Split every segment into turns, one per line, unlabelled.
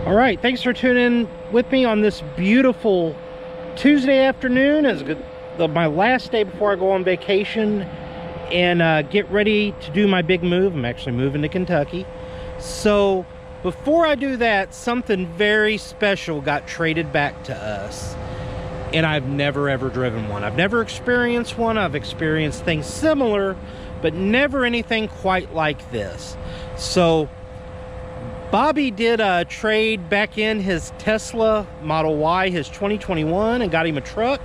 All right, thanks for tuning in with me on this beautiful Tuesday afternoon. It's my last day before I go on vacation and get ready to do my big move. I'm actually moving to Kentucky. So before I do that, something very special got traded back to us. And I've never ever driven one. I've never experienced one. I've experienced things similar, but never anything quite like this. So Bobby did trade back in his Tesla Model Y, his 2021, and got him a truck.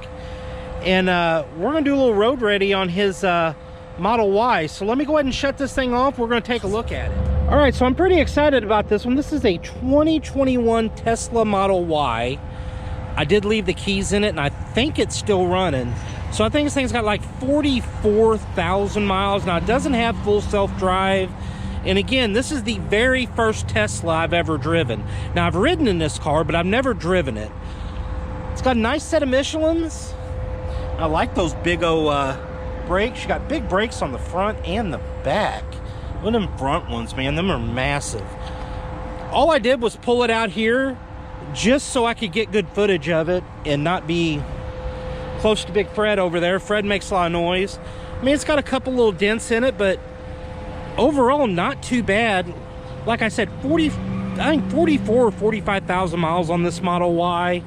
And we're gonna do a little road ready on his Model Y. So let me go ahead and shut this thing off. We're gonna take a look at it. All right, so I'm pretty excited about this one. This is a 2021 Tesla Model Y. I did leave the keys in it, and I think it's still running. So I think this thing's got like 44,000 miles. Now, it doesn't have full self-drive. And again, this is the very first Tesla I've ever driven. Now, I've ridden in this car, but I've never driven it. It's got a nice set of Michelins. I like those big old brakes. You got big brakes on the front and the back. Look at them front ones, man. Them are massive. All I did was pull it out here just so I could get good footage of it and not be close to Big Fred over there. Fred makes a lot of noise. I mean, it's got a couple little dents in it, but overall, not too bad. Like I said, I think 44 or 45,000 miles on this Model Y.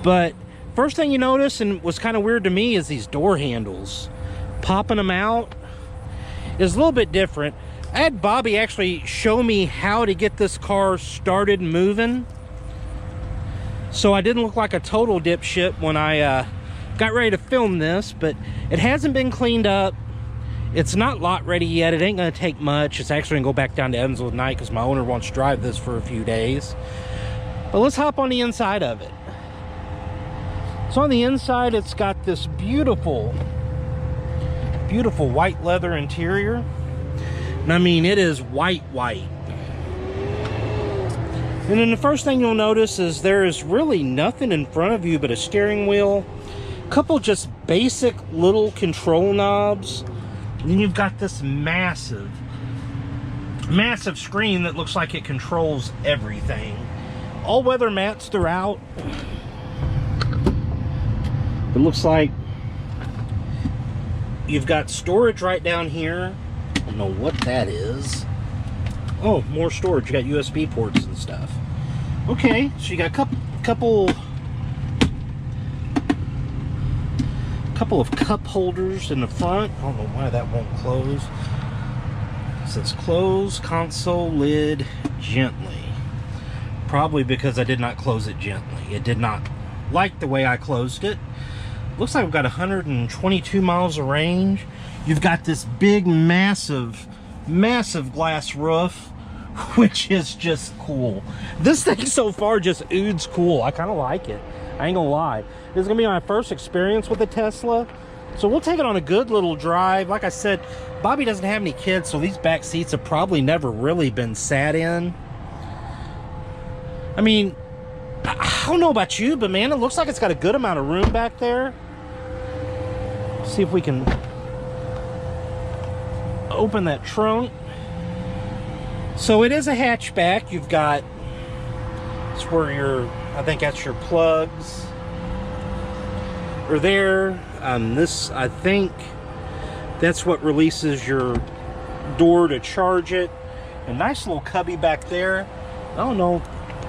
But first thing you notice, and was kind of weird to me, is these door handles. Popping them out is a little bit different. I had Bobby actually show me how to get this car started moving, so I didn't look like a total dipshit when I got ready to film this. But it hasn't been cleaned up. It's not lot ready yet. It ain't gonna take much. It's actually gonna go back down to Evansville tonight because my owner wants to drive this for a few days. But let's hop on the inside of it. So on the inside, it's got this beautiful, beautiful white leather interior. And I mean, it is white. And then the first thing you'll notice is there is really nothing in front of you but a steering wheel, a couple just basic little control knobs. And then you've got this massive screen that looks like it controls everything. All-weather mats throughout. It looks like you've got storage right down here. I don't know what that is. Oh, more storage. You got USB ports and stuff. Okay, so you got a couple of cup holders in the front. I don't know why that won't close. It says close console lid gently. Probably because I did not close it gently. It did not like the way I closed it. Looks like we've got 122 miles of range. You've got this big, massive glass roof, which is just cool. This thing so far just oozes cool. I kind of like it. I ain't gonna lie. This is gonna be my first experience with a Tesla, so we'll take it on a good little drive. Like I said, Bobby doesn't have any kids, so these back seats have probably never really been sat in. I mean, I don't know about you, but man, it looks like it's got a good amount of room back there. See if we can open that trunk. So it is a hatchback. You've got, it's where I think that's your plugs are there. This, I think that's what releases your door to charge it. A nice little cubby back there. I don't know.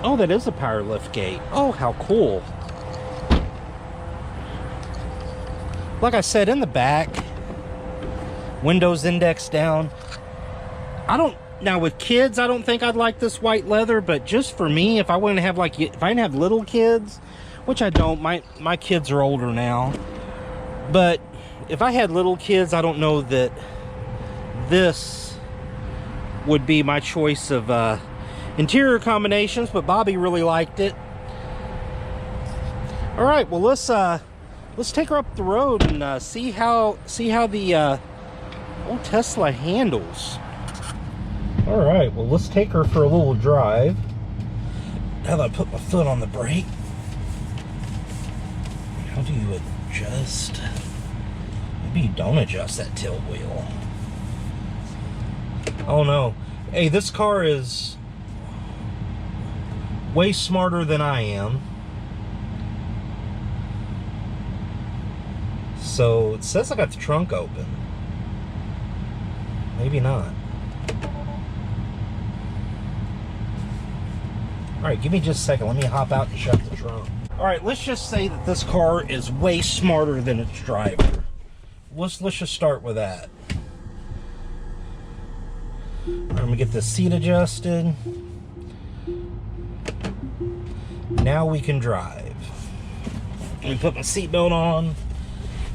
Oh, that is a power lift gate. Oh, how cool. Like I said, in the back, windows index down. Now with kids, I don't think I'd like this white leather, but just for me, if I didn't have little kids, which I don't, my kids are older now, but if I had little kids, I don't know that this would be my choice of interior combinations, but Bobby really liked it. All right, well, let's take her up the road and see how the old Tesla handles. All right, well, let's take her for a little drive. Now that I put my foot on the brake, how do you adjust? Maybe you don't adjust that tilt wheel. Oh no. Hey, this car is way smarter than I am. So it says I got the trunk open. Maybe not. Alright, give me just a second. Let me hop out and shut the trunk. Alright, let's just say that this car is way smarter than its driver. Let's just start with that. I'm gonna get the seat adjusted. Now we can drive. Let me put my seatbelt on.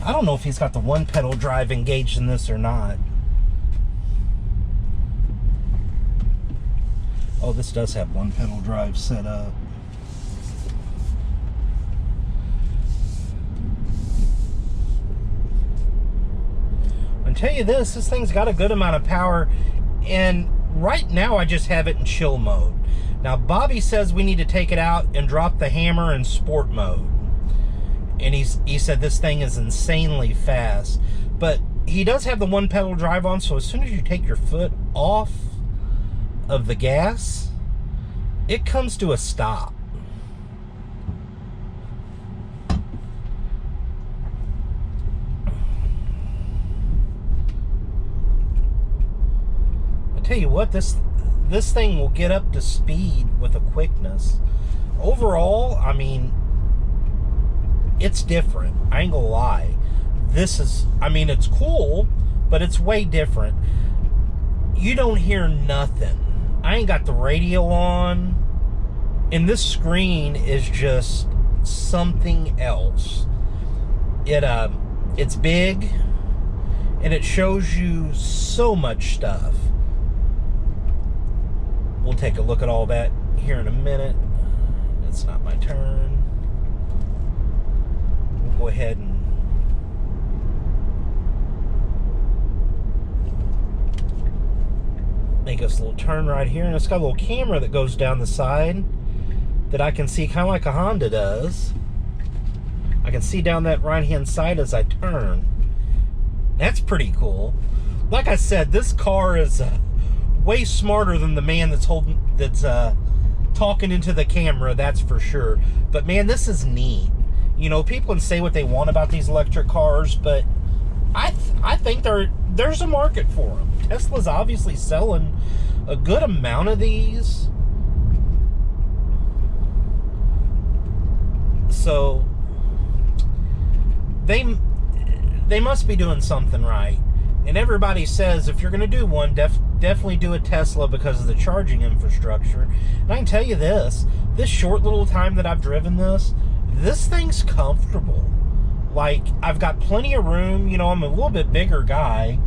I don't know if he's got the one pedal drive engaged in this or not. Oh, this does have one pedal drive set up. I'll tell you this thing's got a good amount of power, and right now I just have it in chill mode. Now Bobby says we need to take it out and drop the hammer in sport mode. And he said this thing is insanely fast. But he does have the one pedal drive on, so as soon as you take your foot off of the gas, it comes to a stop. I tell you what, this thing will get up to speed with a quickness. Overall, I mean, it's different. I ain't gonna lie. This is, I mean, it's cool, but it's way different. You don't hear nothing. I ain't got the radio on, and this screen is just something else. It's big, and it shows you so much stuff. We'll take a look at all that here in a minute. It's not my turn. We'll go ahead and make us a little turn right here, and it's got a little camera that goes down the side that I can see, kind of like a Honda does. I can see down that right hand side as I turn. That's pretty cool. Like I said, this car is way smarter than the man that's talking into the camera, that's for sure. But man, this is neat. You know, people can say what they want about these electric cars, but I think there's a market for them. Tesla's obviously selling a good amount of these. So they must be doing something right. And everybody says if you're going to do one, definitely do a Tesla because of the charging infrastructure. And I can tell you this short little time that I've driven this thing's comfortable. Like, I've got plenty of room. You know, I'm a little bit bigger guy.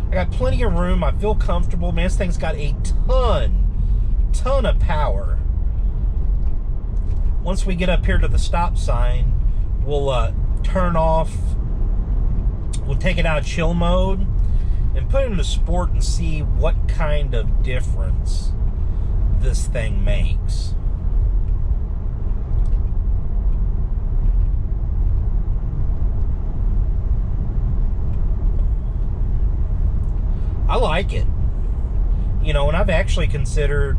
I got plenty of room. I feel comfortable. Man, this thing's got a ton of power. Once we get up here to the stop sign, we'll turn off. We'll take it out of chill mode and put it into sport and see what kind of difference this thing makes. I like it. You know, and I've actually considered,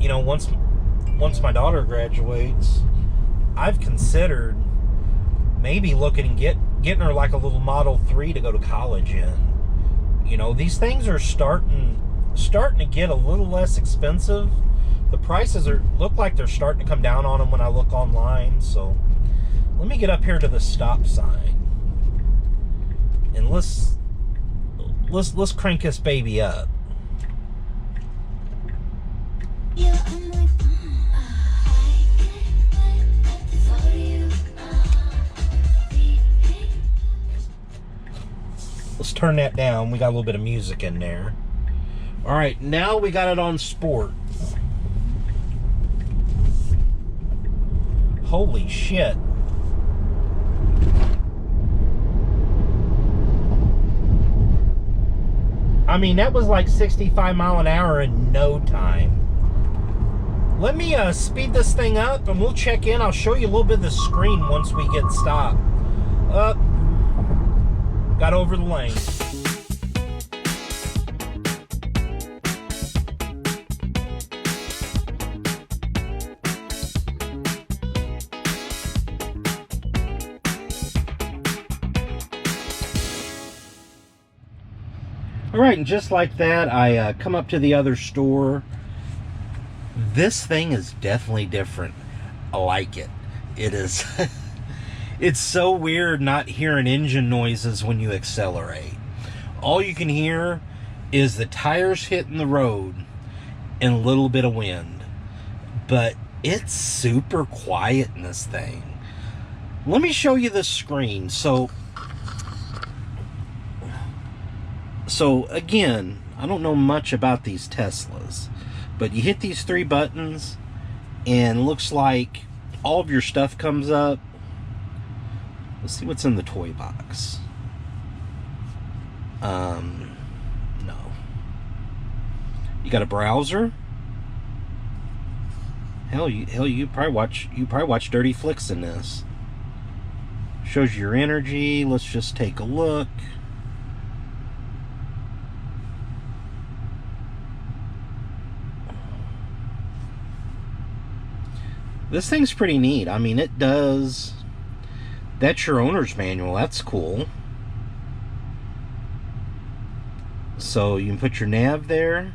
you know, once my daughter graduates, I've considered maybe looking and getting her like a little Model 3 to go to college in. You know, these things are starting to get a little less expensive. The prices look like they're starting to come down on them when I look online. So let me get up here to the stop sign and let's crank this baby up. Let's turn that down. We got a little bit of music in there. All right, now we got it on sport. Holy shit. I mean, that was like 65 mile an hour in no time. Let me speed this thing up and we'll check in. I'll show you a little bit of the screen once we get stopped. Up. Got over the lane. All right, and just like that, I come up to the other store. This thing is definitely different. I like it. It is. It's so weird not hearing engine noises when you accelerate. All you can hear is the tires hitting the road and a little bit of wind. But it's super quiet in this thing. Let me show you the screen. So again, I don't know much about these Teslas, but you hit these 3 buttons and it looks like all of your stuff comes up. Let's see what's in the toy box. No. You got a browser? Hell, you probably watch dirty flicks in this. Shows you your energy. Let's just take a look. This thing's pretty neat. I mean, it does... That's your owner's manual. That's cool. So you can put your nav there.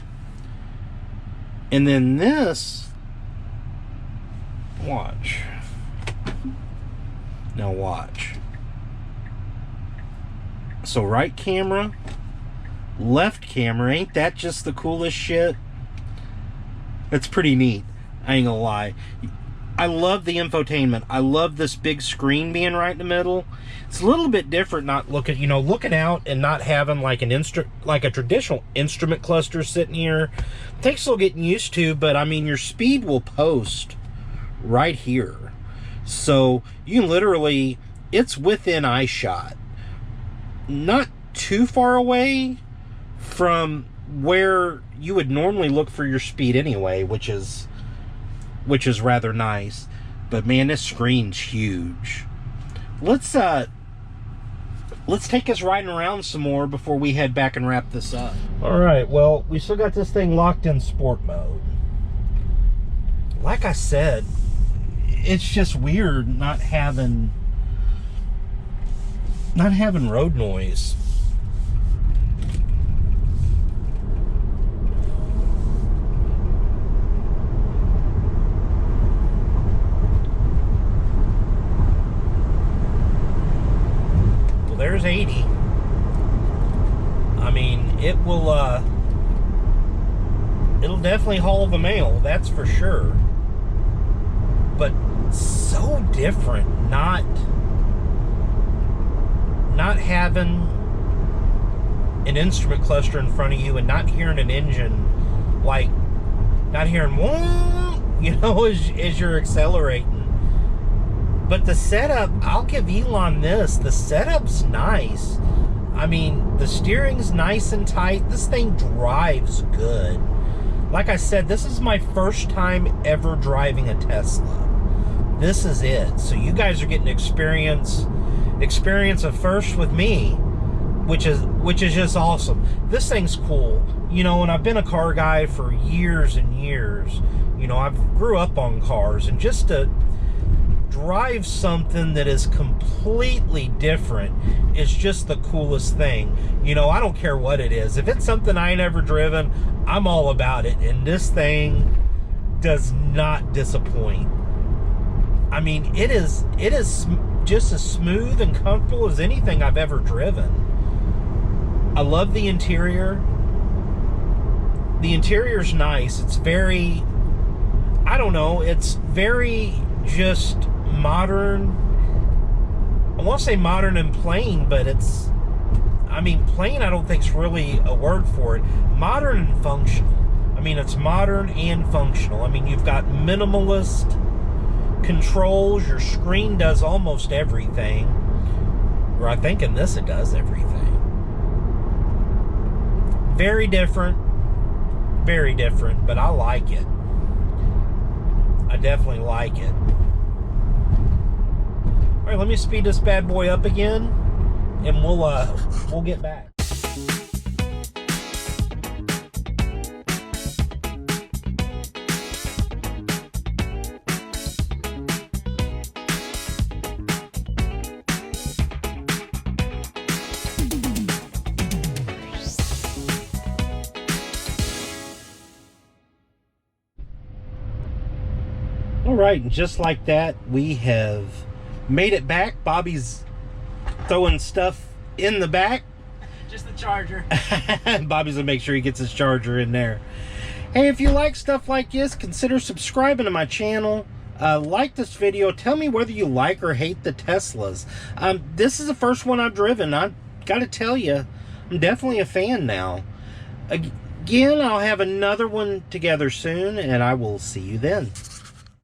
And then this... Watch. Now watch. So right camera, left camera. Ain't that just the coolest shit? That's pretty neat. I ain't gonna lie. I love the infotainment. I love this big screen being right in the middle. It's a little bit different not looking, looking out and not having like a traditional instrument cluster sitting here. Takes a little getting used to, but I mean your speed will post right here. So you can literally, it's within eyeshot. Not too far away from where you would normally look for your speed anyway, which is rather nice. But man, this screen's huge. Let's take us riding around some more before we head back and wrap this up. All right, well, we still got this thing locked in sport mode. Like I said, it's just weird not having road noise. There's 80. I mean, it'll definitely haul the mail, that's for sure. But so different not having an instrument cluster in front of you and not hearing an engine, like not hearing as you're accelerating. But the setup, I'll give Elon this. The setup's nice. I mean, the steering's nice and tight. This thing drives good. Like I said, this is my first time ever driving a Tesla. This is it. So you guys are getting experience of first with me, which is just awesome. This thing's cool. And I've been a car guy for years and years. I've grew up on cars, and just to drive something that is completely different is just the coolest thing. I don't care what it is. If it's something I ain't ever driven, I'm all about it. And this thing does not disappoint. I mean, it is just as smooth and comfortable as anything I've ever driven. I love the interior. The interior's nice. It's very, I don't know, it's very just modern. I won't say modern and plain, but plain I don't think is really a word for it. Modern and functional. I mean, it's modern and functional. I mean, you've got minimalist controls. Your screen does almost everything. Or I think in this it does everything. Very different, but I like it. I definitely like it. All right, let me speed this bad boy up again, and we'll get back. All right, and just like that, we have made it back. Bobby's throwing stuff in the back.
Just the charger.
Bobby's gonna make sure he gets his charger in there. Hey, if you like stuff like this, consider subscribing to my channel. Like this video. Tell me whether you like or hate the Teslas. This is the first one I've driven. I gotta tell you, I'm definitely a fan now. Again, I'll have another one together soon, and I will see you then.